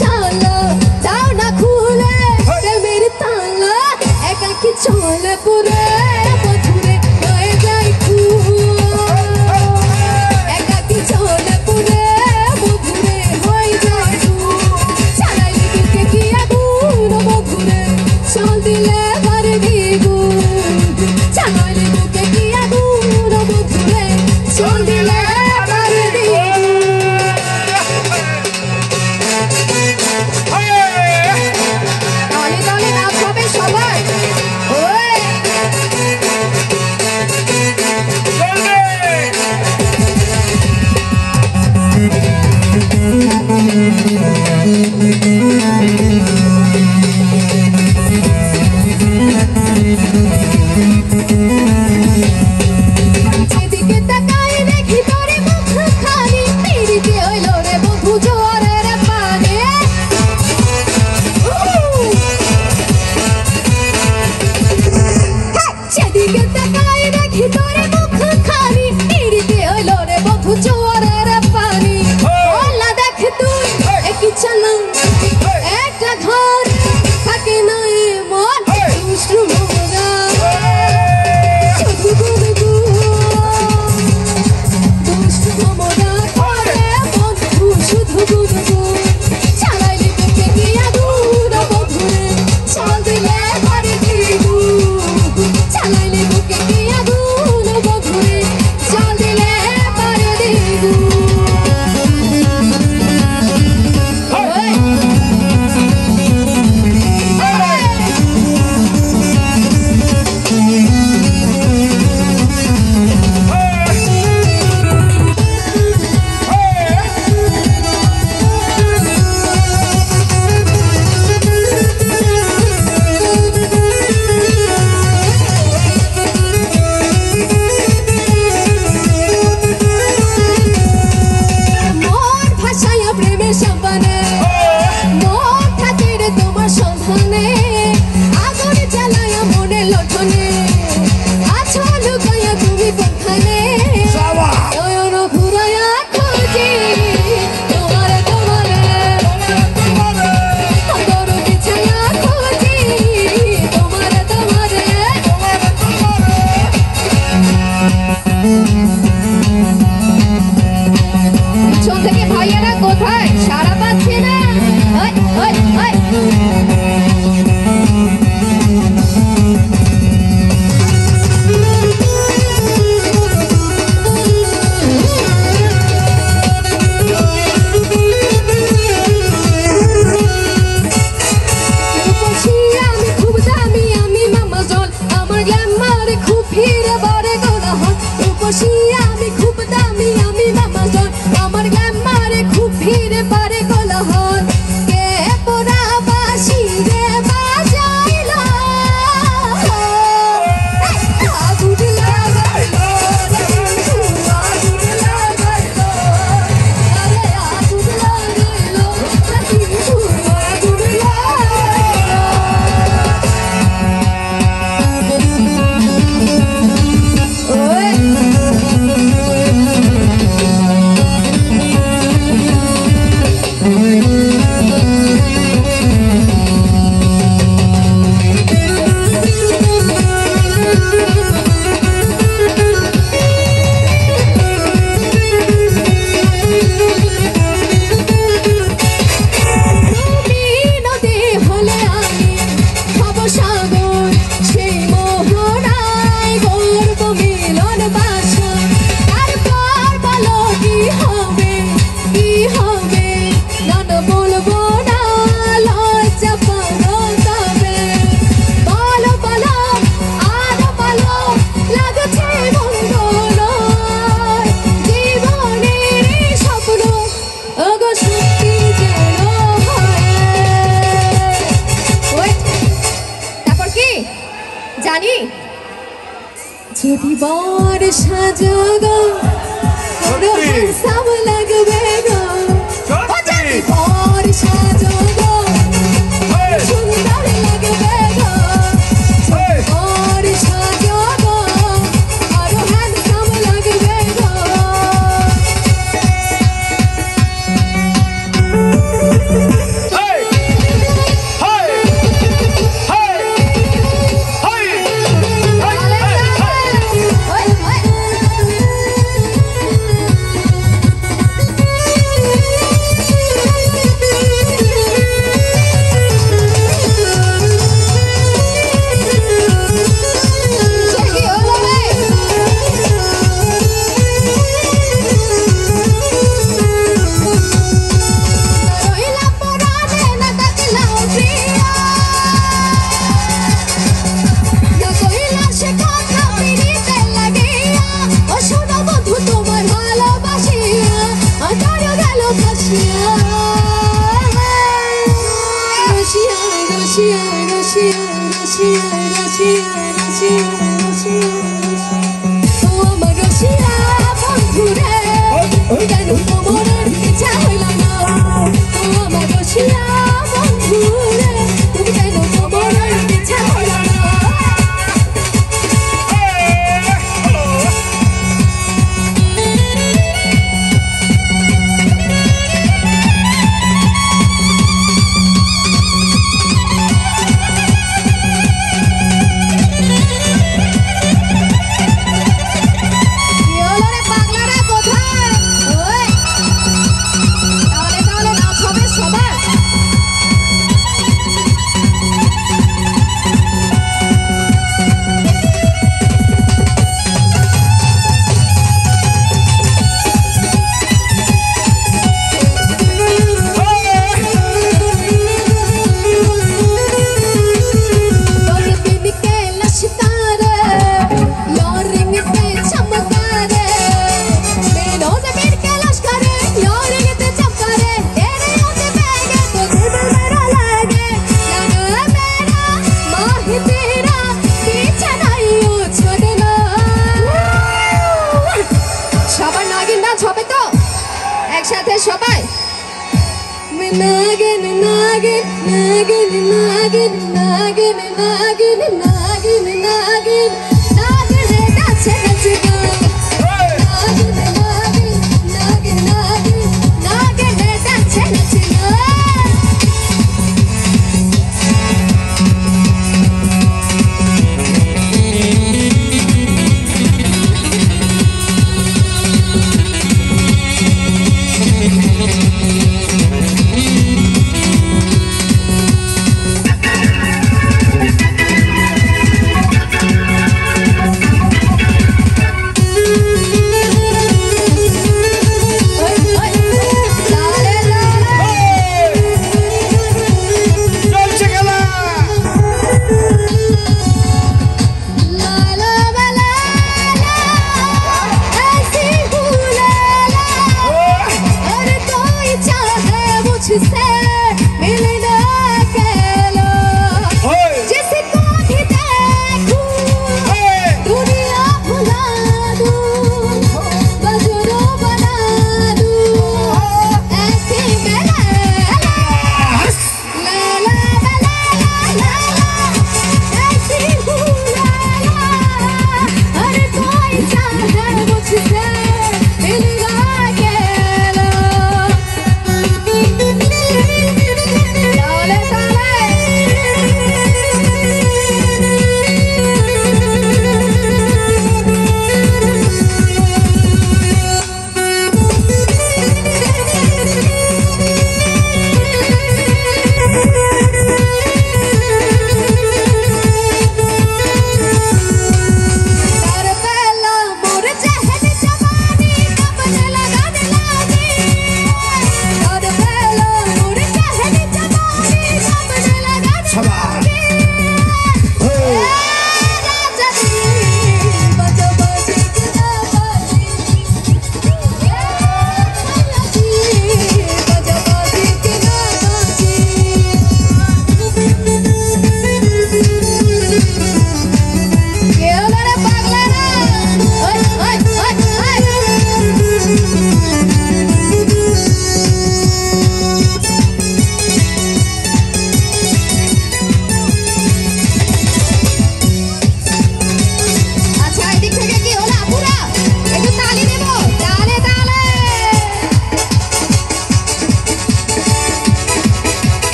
চালা দাও না খুলে প্রেমের তালা একাকি চলে পুরে বধুরে হয়ে যায় একাকি চলে পুরে বধুরে হয়ে যায় চালাইলে বুকে কি আগুন বধুরে চল দিলে বারে দ্বিগুণ চালাইলে বুকে কি আগুন বধুরে চল দিলে বারে দ্বিগুণ যেদিকে তাকাই দেখি তোরে মুখ খানি পিড়িতে হইল রে বন্ধু জোয়ারের পানে যেদিকে তাকাই দেখি তোরে মুখ খানি পিড়িতে হইল রে বন্ধু জোয়ারের পানি ওলা দেখ তুই একই চালা একটা ঘর থাকে না এমন দুষ্টু মোরা কোথায় সারা পাচ্ছে না আমি খুব দামি আমি মামা জল আমার গ্ল্যামারে খুব ফিরে বারে গোলা হল রূপসী আমি খুব দামি আমি মামা জল আমার গ্ল্যামারে খুব ফিরে বারে গোলা হল কে পোড়া বাসি রে বাজাইলা আগুন লাগাইলো আগুন লাগাইলো আরে আগুন লাগাইলো আগুন জানি যদি বার সাজাগো বড় হ্যান্ডসাম লাগবে গো যদি বার সাজাগো সুন্দর লাগবে গো বার সাজাগো বড় হ্যান্ডসাম লাগবে গো Russia, Russia, Russia, Russia, Russia, Russia, Russia. Oh, my Russia, বন্ধুরে, কেন তোমার ইচ্ছা হইল না? Oh, my Russia, বন্ধুরে, কেন তোমার ইচ্ছা হইল না? একসাথে সবাই নাগিন নাগিন নাগিন নাগিন নাগিন নাগিন নাগিন নাগিন নাগিন নাচে নাচে নাগিন নাগিন নাগিন নাগিন নাগিন নাচে নাচে to say